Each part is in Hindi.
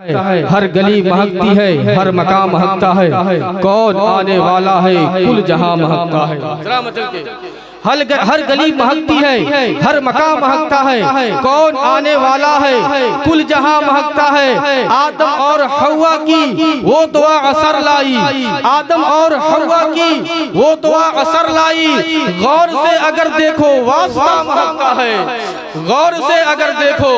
हर गली महकती है, हर मकाम महकता है, कौन आने वाला है, कुल जहां महकता है। हर गली महकती है, हर मकाम महकता है, कौन आने वाला है, कुल जहां महकता है। आदम और हव्वा की वो दुआ असर लाई, आदम और हव्वा की वो दुआ असर लाई। गौर से अगर देखो वास्ता महकता है, गौर से अगर देखो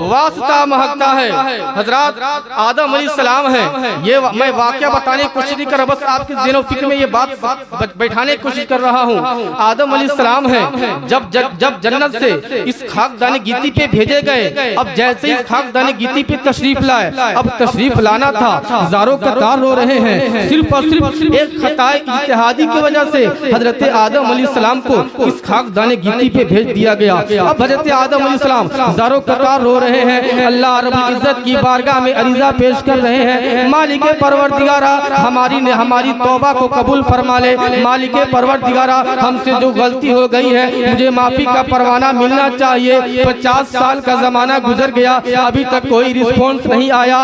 वास्ता महकता है। हजरात आदम अलैहिस्सलाम है, ये मैं वाकया बताने की कोशिश नहीं कर रहा, बस आपके ज़हन व फिक्र में ये बात बैठाने की कोशिश कर रहा हूँ। आदम अलैहिस्सलाम है, जब जन्नत से इस खाकदानी गिती पे भेजे गए, अब जैसे ही खाकदानी गिती पे तशरीफ लाए, अब तशरीफ लाना था, हजारों कतार रो रहे हैं, सिर्फ और सिर्फ एक खताए इज्तिहादी की वजह से हजरत आदम अलैहिस्सलाम को इस खाकदानी गिती पे भेज दिया गया। अब हजरत आदम अलैहिस्सलाम हजारों कतार रो रहे हैं, अल्लाह रब्बुल इज्जत की बारगाह में अरीज़ा पेश कर रहे हैं, मालिके परवरदिगारा हमारी तौबा को कबूल फरमा ले, मालिके परवरदिगारा हमसे जो गलती हो गई है मुझे माफी का परवाना मिलना चाहिए। 50 साल का जमाना गुजर गया, अभी तक कोई रिस्पॉन्स नहीं आया।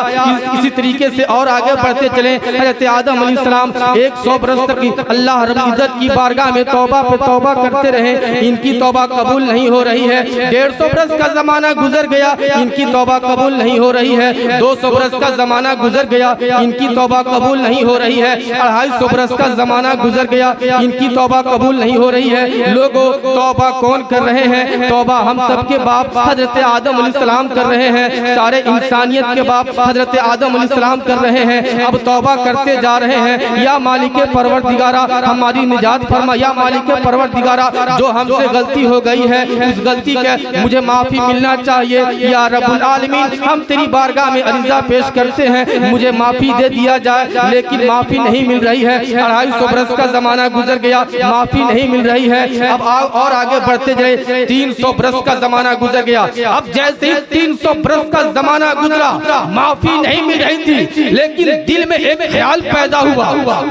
इसी तरीके से और आगे बढ़ते चले, हज़रत आदम अलैहिस्सलाम 100 बरस तक अल्लाह रब्बुल इज्जत की बारगाह में तौबा पे तौबा करते रहे, इनकी तौबा कबूल नहीं हो रही है। 150 बरस का जमाना गुजर गया, इनकी तौबा कबूल नहीं हो रही है। 200 बरस का जमाना गुजर गया, इनकी तौबा कबूल नहीं हो रही है। 250 बरस का जमाना गुजर गया, इनकी तौबा कबूल नहीं हो रही है। लोगों तौबा कौन कर रहे हैं? तौबा हम सबके बाप हजरत आदम अलैहिस्सलाम कर रहे हैं, सारे इंसानियत के बाप हजरत आदम अलैहिस्सलाम कर रहे हैं। अब तौबा करते जा रहे हैं, या मालिके परवरदिगारा हमारी निजात फरमा, या मालिके परवरदिगारा जो हमसे गलती हो गई है उस गलती के मुझे माफी मिलना चाहिए। या रब्बुल आलमीन हम तेरी बारगाह में अरीज़ा पेश करते हैं, मुझे माफी दे दिया जाए, लेकिन माफी नहीं मिल रही है। 250 बरस का जमाना गुजर गया, माफी नहीं मिल रही है। अब और आगे बढ़ते जाए, 300 बरस का जमाना गुजर गया। अब जैसे ही 300 बरस का जमाना गुजरा, माफी नहीं मिल रही थी, लेकिन दिल में एक ख्याल पैदा हुआ,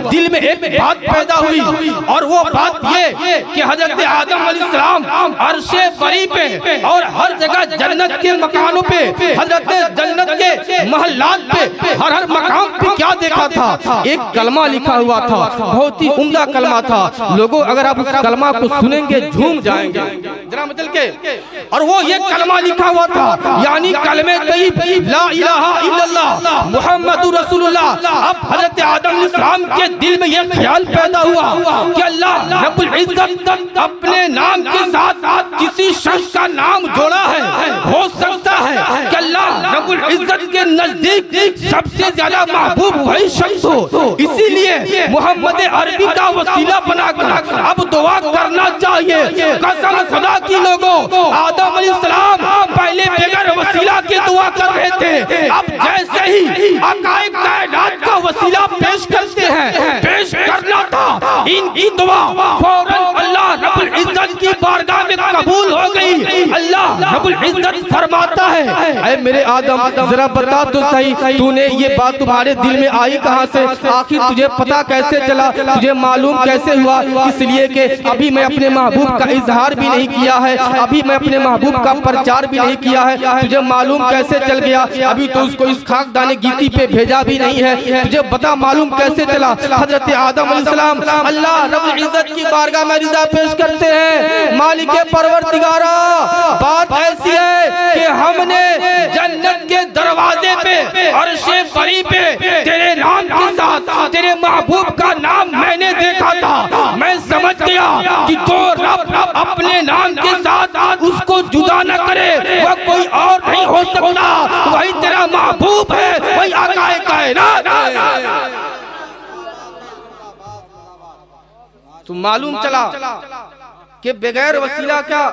दिल में एक बात पैदा हुई, और वो बात ये कि हजरत आदम अलैहिस्सलाम अर्शे बरी पे और हर जगह जन्नत के मकानों पे, हजरत जन्नत के महल्लात पे, हर मकाम पे क्या देखा था? एक कलमा लिखा हुआ था, बहुत ही उम्दा कलमा था। लोगों अगर आप उस कलमा को सुनेंगे झूम जाएंगे जरा मतलब के। और वो ये कलमा लिखा हुआ था, यानी कलमे तय्यब ला इलाहा इल्लल्लाह मुहम्मदुर रसूलुल्लाह। अब हजरत आदम अलैहिस्सलाम के दिल में ये ख्याल पैदा हुआ कि अल्लाह रब्बुल इज्जत अपने नाम के साथ किसी शख्स का नाम जोड़ा है, हो सकता है कि अल्लाह रब्बुल इज्जत के नजदीक सबसे ज्यादा महबूब वही शख्स हो, इसीलिए मोहम्मद अरबी का वसीला बनाकर अब दुआ करना चाहिए। कसम खुदा की लोगों, आदम अलैहिस्सलाम पहले बगैर वसीला के दुआ कर रहे थे, अब जैसे ही आकाए कायनात का वसीला पेश करते हैं, पेश करना था, इनकी दुआ फौरन अल्लाह रब्बुल इज्जत की बारगाह में कबूल हो गई। अल्लाह रब्बुल इज्जत फरमाता है, ऐ मेरे आदम जरा बता तो सही, तूने ये बात तुम्हारे दिल में आई कहां से? आखिर तुझे पता कैसे चला, तुझे मालूम कैसे हुआ? इसलिए कि अभी मैं अपने महबूब का इजहार भी नहीं किया है, अभी मैं अपने महबूब का प्रचार भी नहीं किया है, तुझे मालूम कैसे चल गया? अभी तो उसको इस खाकदानी गिती पे भेजा भी नहीं है, तुझे बता मालूम कैसे चला? हजरत आदम अलैहिस्सलाम अल्लाह रब्बुल इज्जत की बारगाह में अरीज़ा पेश करते हैं, मालिके परवरदिगारा बात ऐसी है कि हमने जन्नत के दरवाजे पे अर्शे बरी पे तेरे नाम के साथ तेरे महबूब का नाम मैंने देखा था, मैं समझ गया कि जो रब अपने नाम के साथ उसको जुदा न करे वह कोई और नहीं हो सकता, वही तेरा महबूब है, वही आकाए कायनात है। तो मालूम चला कि बगैर वसीला क्या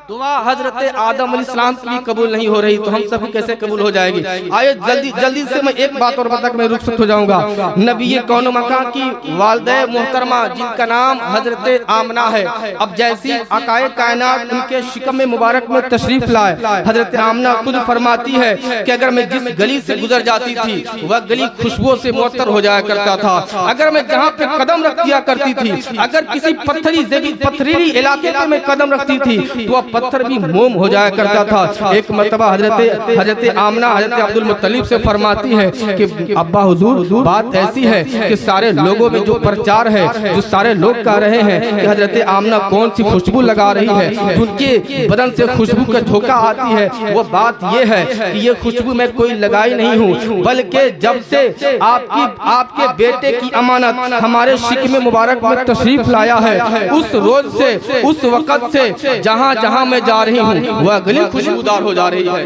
दुआ हजरत आदम अलैहिस्सलाम की कबूल नहीं हो रही, तो हम सब कैसे कबूल हो जाएगी? आइए जल्दी से मैं एक बात और बता के मैं रुखसत हो जाऊंगा। नबी कौनो मकान की वालिदा मोहतरमा जिनका नाम हजरत आमना है, अब जैसी आकाए कायनात उनके शिकम में मुबारक में तशरीफ लाए, हजरत आमना खुद फरमाती है कि अगर मैं जिस गली से गुजर जाती थी वह गली खुशबू से मुअत्तर हो जाया करता था, अगर मैं जहाँ पे कदम रख दिया करती थी, अगर किसी पथरीली इलाके पे मैं कदम रखती थी तो पत्थर भी मोम हो जाया करता था। एक मर्तबा हजरत आमना हजरत अब्दुल मुत्तलिब से फरमाती है कि अब्बा हुजूर बात ऐसी है कि सारे लोगों में जो प्रचार है, जो सारे लोग कह रहे हैं कि हजरत आमना कौन सी खुशबू लगा रही है, उनके बदन से खुशबू का झोंका आती है, वो बात ये है कि ये खुशबू मैं कोई लगाई नहीं हूँ, बल्कि जब से आपके बेटे की अमानत हमारे शिकमे मुबारक में तशरीफ लाया है, उस रोज से उस वक़्त से जहाँ जहाँ मैं जा रही हूँ वह गली खुशबूदार हो जा रही है।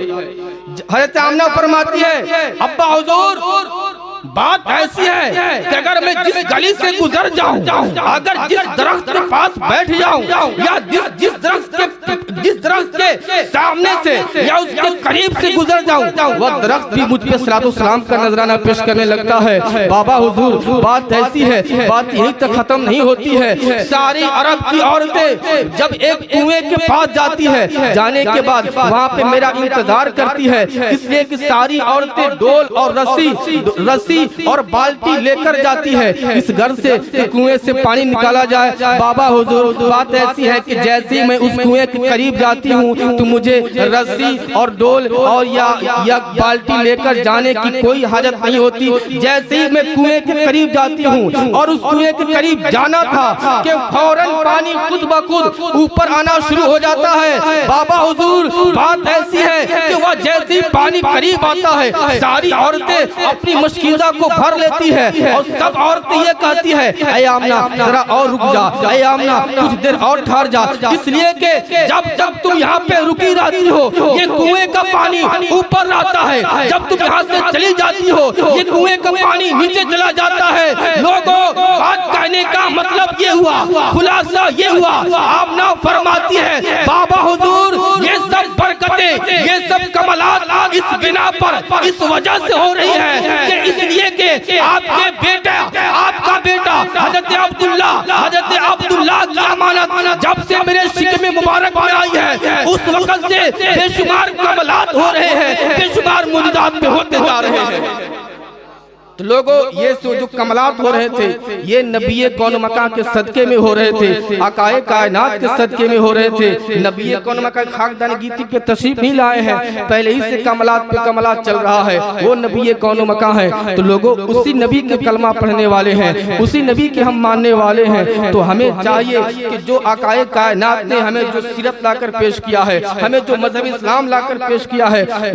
हज़रत आमना फरमाती है अब्बा हुजूर बात ऐसी है कि अगर मैं जिस गली से गुजर जाऊं, अगर जिस दरख्त के पास बैठ जाऊं या जिस दरख्त के सामने से या उसके करीब से गुजर जाऊं, वह दरख्त भी मुझ पे सलातो सलाम का नजराना पेश करने लगता है। बाबा हुजूर बात ऐसी है, बात यहीं तक खत्म नहीं होती है। सारी अरब की औरतें जब एक कुएं के पास जाती है, जाने के बाद वहाँ पे मेरा इंतजार करती है, इसलिए कि सारी औरतें डोल और रस्सी और बाल्टी लेकर जाती है इस घर से कुएं से पानी निकाला जाए। बाबा हुजूर बात ऐसी है कि जैसे ही मैं उस कुएं के करीब जाती हूँ तो मुझे रस्सी और डोल और या बाल्टी लेकर जाने की कोई हाजत नहीं होती। जैसे ही मैं कुएं के करीब जाती हूँ और उस कुएं के करीब जाना था कि फौरन पानी खुद ब खुद ऊपर आना शुरू हो जाता है। बाबा हुजूर बात ऐसी है कि वह जैसे ही पानी करीब आता है, सारी औरतें अपनी मुश्किल को भर लेती है और सब औरतें ये कहती है ऐ आमना जरा और रुक जा, ऐ आमना कुछ देर और ठहर जा, इसलिए कि जब जब तुम यहाँ पे रुकी रहती हो ये कुएं का पानी ऊपर आता है, जब तुम यहाँ से चली जाती हो ये कुएं का पानी नीचे चला जाता है। लोगों बात कहने का मतलब ये हुआ, खुलासा ये हुआ, आमना फरमाती है बाबा हुजूर ये सब बरकतें, ये सब कमालात इस बिना पर इस वजह से हो रही है कि इसलिए कि आपका बेटा हजरत अब्दुल्ला की अमानत जब से मेरे शिकमे मुबारक में आई है, उस वक्त से बेशुमार कमालात हो रहे हैं, बेशुमार मुजदात पे होते जा रहे हैं। तो लोगों ये जो कमलात हो रहे थे ये नबी कौन मका के सदके में हो रहे थे, आकाए कायनात के सदके में हो रहे थे। नबी कौन मका खाकदान गीती पे तशरीफ नहीं लाए हैं, पहले ही से कमलात पे कमलात चल रहा है, वो नबी कौन मका है। तो लोगों उसी नबी के कलमा पढ़ने वाले हैं, उसी नबी के हम मानने वाले हैं। तो हमें चाहिए कि जो आकाए कायनात ने हमें जो सीरत लाकर पेश किया है, हमें जो मजहब इस्लाम लाकर पेश किया है,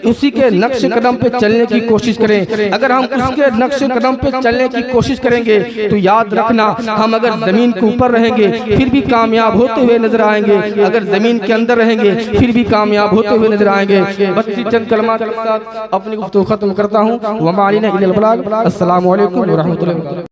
उसी के नक्श कदम पे चलने की कोशिश करें। अगर हम उसके नक्श कदम पे चलने की कोशिश करेंगे तो याद रखना हम अगर जमीन के ऊपर रहेंगे फिर भी कामयाब होते हुए नजर आएंगे, अगर जमीन के अंदर रहेंगे फिर भी कामयाब होते हुए नजर आएंगे। बस चंद कलमात के साथ अपनी गुफ्तगू खत्म करता हूँ। वमा अलैना इल्लल बलाग। अस्सलामु अलैकुम व रहमतुल्लाहि।